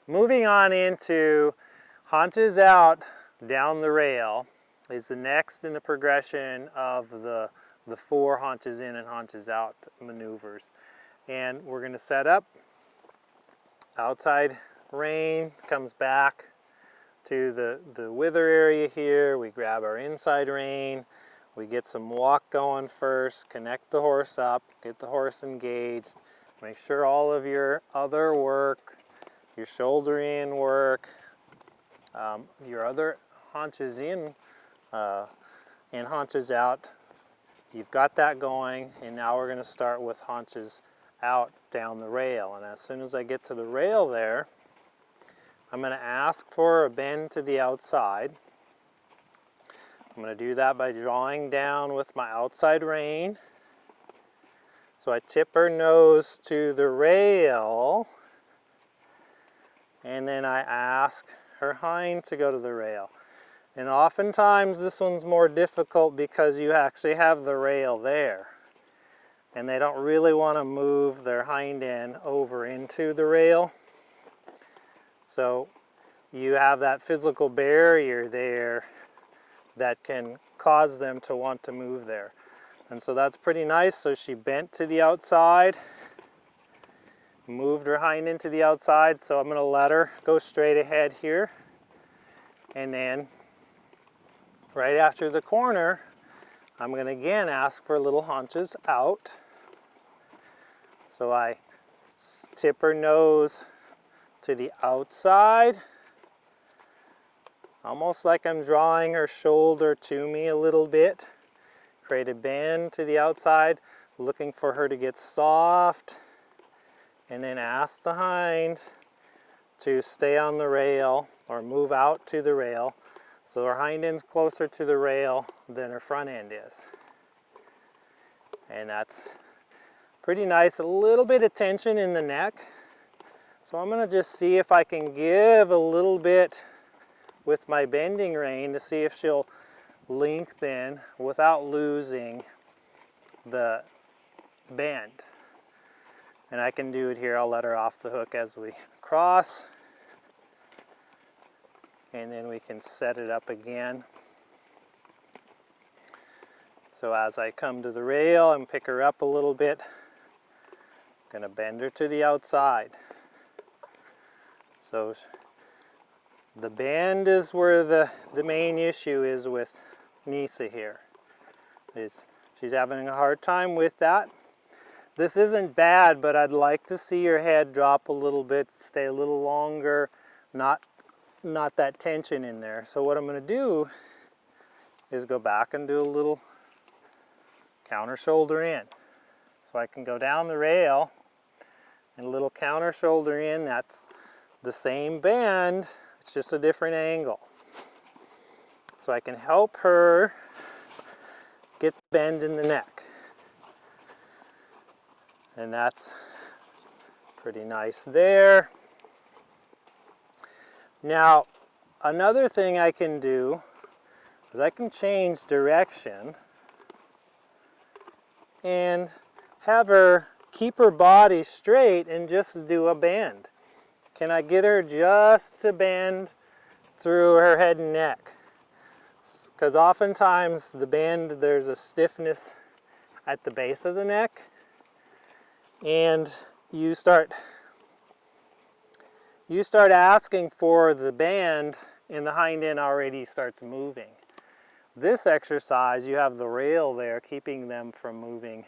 moving on into haunches out down the rail is the next in the progression of the 4 haunches in and haunches out maneuvers. And we're going to set up outside rein, comes back to the wither area here. We grab our inside rein, we get some walk going first, connect the horse up, get the horse engaged, make sure all of your other work, your shoulder in work, your other haunches in and haunches out, you've got that going. And now we're going to start with haunches out down the rail. And as soon as I get to the rail there, I'm going to ask for a bend to the outside. I'm going to do that by drawing down with my outside rein. So I tip her nose to the rail, and then I ask her hind to go to the rail. And oftentimes this one's more difficult because you actually have the rail there, and they don't really want to move their hind end over into the rail. So you have that physical barrier there that can cause them to want to move there. And so that's pretty nice. So she bent to the outside, moved her hind into the outside. So I'm going to let her go straight ahead here. And then right after the corner, I'm going to again ask for little haunches out. So I tip her nose to the outside, almost like I'm drawing her shoulder to me a little bit. Create a bend to the outside, looking for her to get soft, and then ask the hind to stay on the rail or move out to the rail. So her hind end's closer to the rail than her front end is. And that's pretty nice. A little bit of tension in the neck. So I'm going to just see if I can give a little bit with my bending rein to see if she'll lengthen without losing the bend. And I can do it here. I'll let her off the hook as we cross, and then we can set it up again. So as I come to the rail and pick her up a little bit, I'm going to bend her to the outside. So the bend is where the main issue is with Nisa here. She's having a hard time with that. This isn't bad, but I'd like to see your head drop a little bit, stay a little longer, not that tension in there. So what I'm going to do is go back and do a little counter shoulder in. So I can go down the rail and a little counter shoulder in. That's the same bend, it's just a different angle. So I can help her get the bend in the neck. And that's pretty nice there. Now, another thing I can do is I can change direction and have her keep her body straight and just do a bend. Can I get her just to bend through her head and neck? Because oftentimes the bend, there's a stiffness at the base of the neck, and you start asking for the bend and the hind end already starts moving. This exercise, you have the rail there keeping them from moving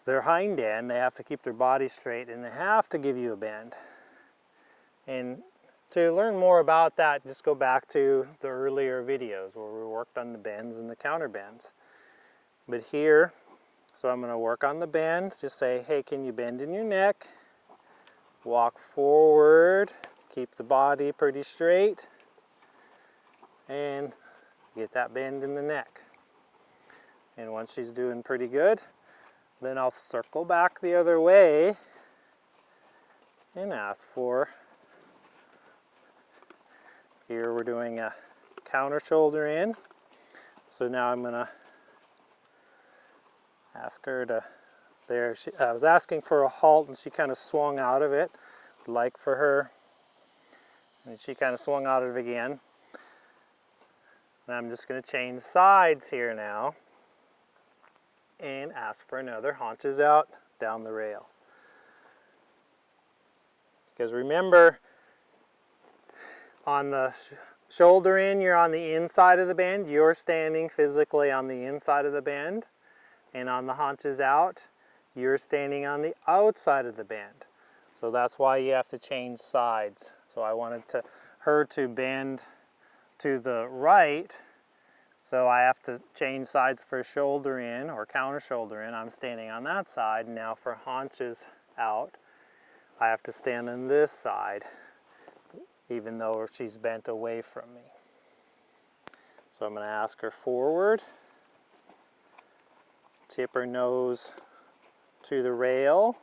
their hind end. They have to keep their body straight and they have to give you a bend. And to learn more about that, just go back to the earlier videos where we worked on the bends and the counter bends. But here, so I'm going to work on the bend. Just say, hey, can you bend in your neck? Walk forward, keep the body pretty straight, and get that bend in the neck. And once she's doing pretty good, then I'll circle back the other way and ask for, here we're doing a counter shoulder in. So now I'm going to ask her to, there, I was asking for a halt and she kind of swung out of it. I'd like for her And she kind of swung out of it again. And I'm just going to change sides here now and ask for another haunches out down the rail. Because remember, on the shoulder in, you're on the inside of the bend. You're standing physically on the inside of the bend. And on the haunches out, you're standing on the outside of the bend. So that's why you have to change sides. So I wanted her to bend to the right. So I have to change sides for shoulder in or counter shoulder in. I'm standing on that side. Now for haunches out, I have to stand on this side, even though she's bent away from me. So I'm going to ask her forward, tip her nose to the rail.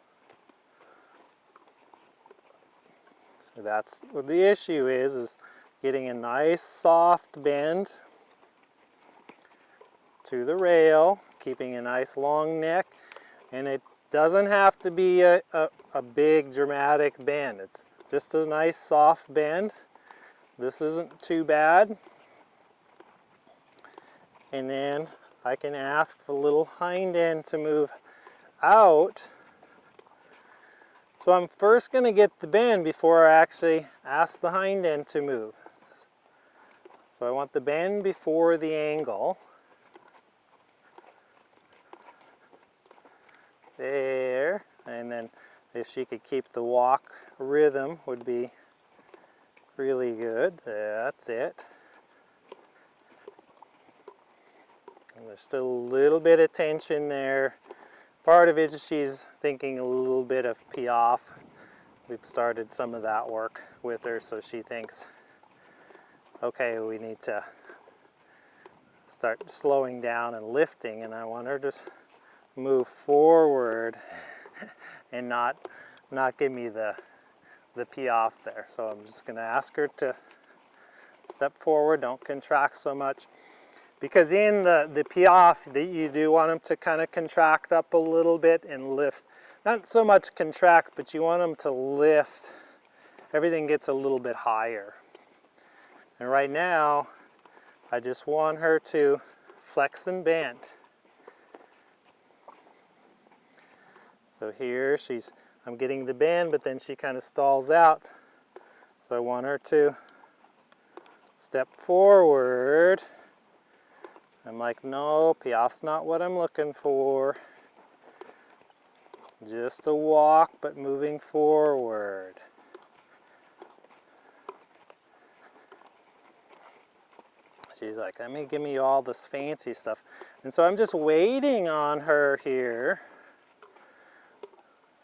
So that's what the issue is getting a nice soft bend to the rail, keeping a nice long neck, and it doesn't have to be a big dramatic bend. It's just a nice soft bend. This isn't too bad. And then I can ask the little hind end to move out. So I'm first going to get the bend before I actually ask the hind end to move. So I want the bend before the angle. There, and then if she could keep the walk rhythm would be really good. That's it. And there's still a little bit of tension there. Part of it is she's thinking a little bit of piaffe. We've started some of that work with her, so she thinks, okay, we need to start slowing down and lifting, and I want her to move forward and not give me the piaffe there. So I'm just going to ask her to step forward, don't contract so much. Because in the piaffe, you do want them to kind of contract up a little bit and lift. Not so much contract, but you want them to lift. Everything gets a little bit higher. And right now, I just want her to flex and bend. So here I'm getting the bend, but then she kind of stalls out. So I want her to step forward. I'm like, no, piaffe's not what I'm looking for. Just a walk, but moving forward. She's like, give me all this fancy stuff. And so I'm just waiting on her here,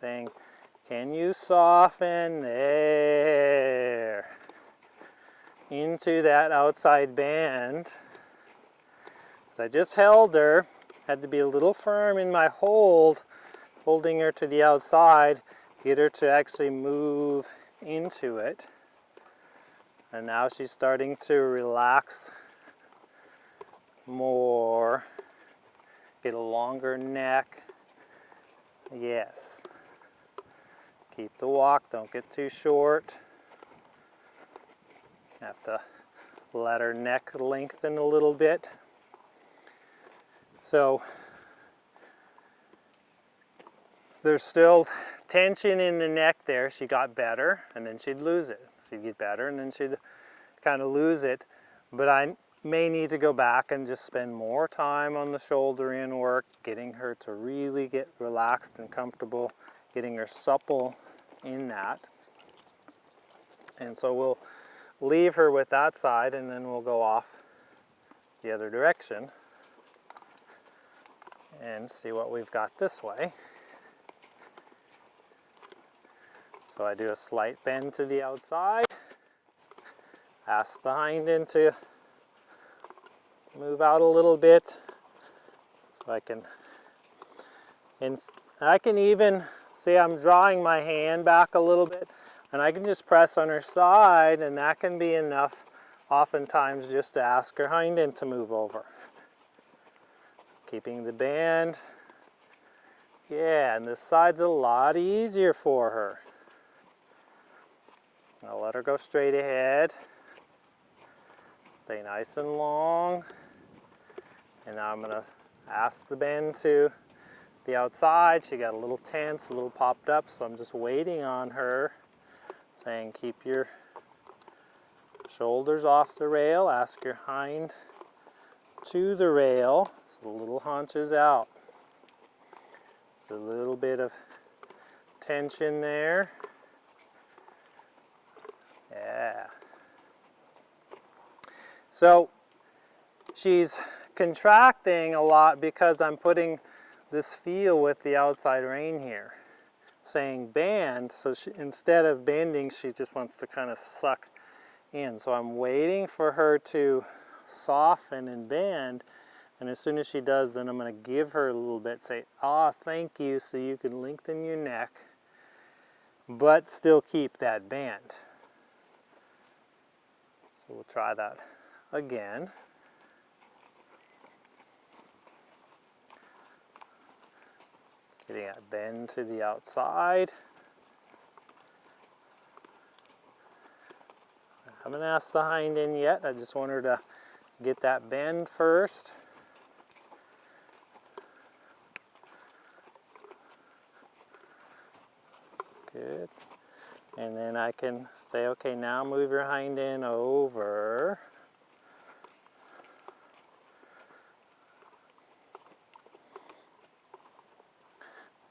saying, can you soften there into that outside bend? I just held her, had to be a little firm in my hold, holding her to the outside, get her to actually move into it. And now she's starting to relax more, get a longer neck. Yes. Keep the walk, don't get too short. Have to let her neck lengthen a little bit. So there's still tension in the neck there. She got better and then she'd lose it. She'd get better and then she'd kind of lose it. But I may need to go back and just spend more time on the shoulder in work, getting her to really get relaxed and comfortable, getting her supple in that. And so we'll leave her with that side and then we'll go off the other direction and see what we've got this way. So I do a slight bend to the outside, ask the hind end to move out a little bit, so I can even see I'm drawing my hand back a little bit, and I can just press on her side, and that can be enough oftentimes just to ask her hind end to move over. Keeping the bend. Yeah, and this side's a lot easier for her. I'll let her go straight ahead. Stay nice and long. And now I'm gonna ask the bend to the outside. She got a little tense, a little popped up, so I'm just waiting on her, saying keep your shoulders off the rail, ask your hind to the rail, so the little haunches out. It's a little bit of tension there. Yeah. So she's contracting a lot because I'm putting this feel with the outside rein here, saying bend, so instead of bending, she just wants to kind of suck in. So I'm waiting for her to soften and bend, and as soon as she does, then I'm going to give her a little bit, say, ah, thank you, so you can lengthen your neck, but still keep that bend. So we'll try that again. Getting that bend to the outside. I haven't asked the hind in yet. I just want her to get that bend first. Good. And then I can say, okay, now move your hind end over.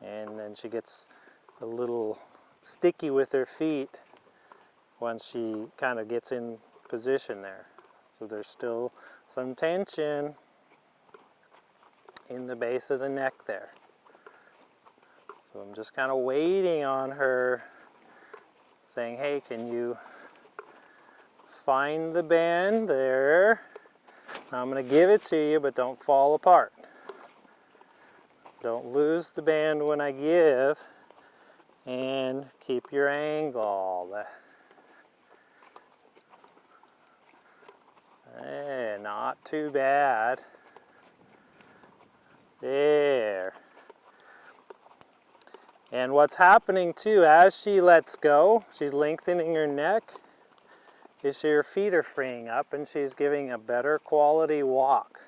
And then she gets a little sticky with her feet once she kind of gets in position there. So there's still some tension in the base of the neck there. So I'm just kind of waiting on her, saying, hey, can you find the bend there? Now I'm going to give it to you, but don't fall apart. Don't lose the bend when I give, and keep your angle. Hey, not too bad. There. And what's happening too, as she lets go, she's lengthening her neck, is her feet are freeing up and she's giving a better quality walk.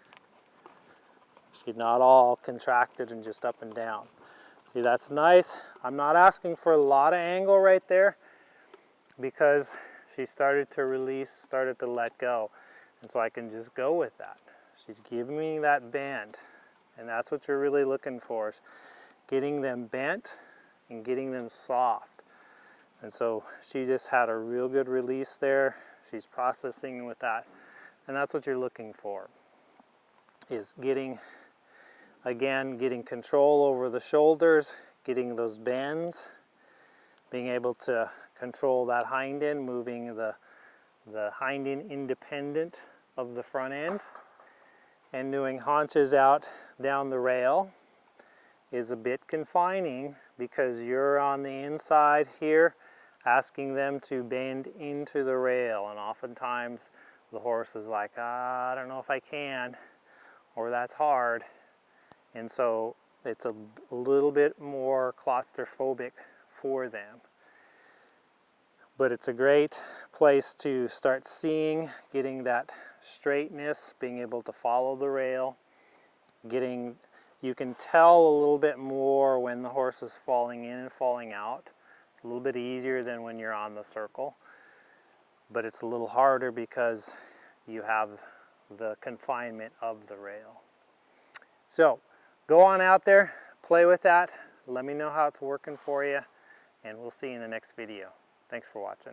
She's not all contracted and just up and down. See, that's nice. I'm not asking for a lot of angle right there because she started to release, started to let go. And so I can just go with that. She's giving me that bend. And that's what you're really looking for, is getting them bent and getting them soft. And so she just had a real good release there. She's processing with that. And that's what you're looking for, is getting, again, getting control over the shoulders, getting those bends, being able to control that hind end, moving the hind end independent of the front end, and doing haunches out down the rail is a bit confining because you're on the inside here asking them to bend into the rail, and oftentimes the horse is like, I don't know if I can, or that's hard, and so it's a little bit more claustrophobic for them. But it's a great place to start seeing, getting that straightness, being able to follow the rail, you can tell a little bit more when the horse is falling in and falling out. It's a little bit easier than when you're on the circle, but it's a little harder because you have the confinement of the rail. So go on out there, play with that, let me know how it's working for you, and we'll see you in the next video. Thanks for watching.